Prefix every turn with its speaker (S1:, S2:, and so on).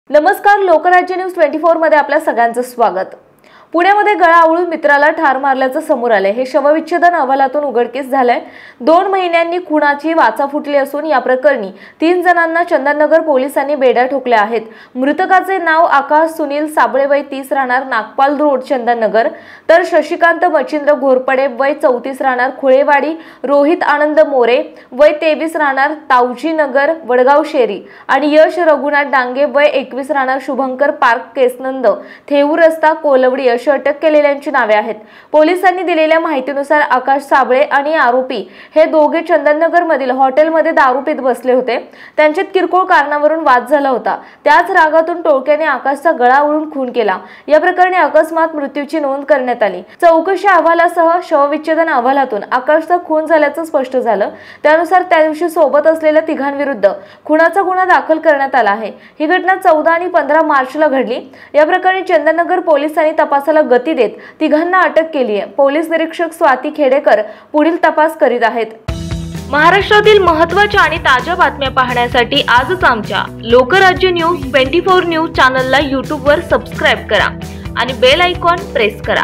S1: नमस्कार, लोकराज्य न्यूज 24 मध्ये आपल्या सगळ्यांचं स्वागत। पुण्यामध्ये गळा आवळून मित्राला ठार मारल्याचं समोर आलंय। हे शवविच्छेदन अहवालातून उघडकीस झालंय। 2 महिन्यांनी खुनाची वाचा फुटली असून या प्रकरणी 3 जणांना चंदननगर पोलिसांनी बेड्या ठोकल्या आहेत। मृतकाचे नाव आकाश सुनील साबळे वय 30 राहणार नागपाल रोड चंदननगर, तर शशिकांत मच्छिंद्र घोरपडे वय 34 राहणार खुळेवाडी, रोहित आनंद मोरे वय 23 राहणार तावजी नगर वडगाव शेरी आणि यश रघुनाथ डांगे वय 21 राहणार शुभंकर पार्क केसनंद थेऊ रस्ता कोलवडी अशी अटक केलेल्यांची नावे आहेत। पोलिसांनी दिलेल्या माहितीनुसार आकाश साबळे आणि आरोपी हे दोघे चंदननगर मधील हॉटेलमध्ये दारू पीत बसले होते। त्यांच्यात किरकोळ कारणावरून वाद झाला होता। त्याच रागातून टोळक्याने आकाशचा गळा आवळून खून केला। या प्रकरणी अकस्मात मृत्यूची नोंद करण्यात आली। चौकशी अहवालासह शवविच्छेदन अहवालातून आकाशचा खून झाल्याचं स्पष्ट झालं। त्यानुसार त्या दिवशी सोबत असलेल्या तिघांविरुद्ध खुनाचा गुन्हा दाखल करण्यात आला आहे। ही घटना 14 आणि 15 मार्चला घडली। या प्रकरणी चंदननगर पोलिसांनी तपासाला गती देत तिघांना अटक केली आहे। पोलीस निरीक्षक स्वाती खेडेकर पुढील तपास करीत आहेत। महाराष्ट्रातील महत्त्वाच्या आणि ताज्या बातम्या पाहण्यासाठी आजच आमच्या लोकराज्य न्यूज 24 न्यूज चॅनलला YouTube वर सबस्क्राइब करा आणि बेल आयकॉन प्रेस करा।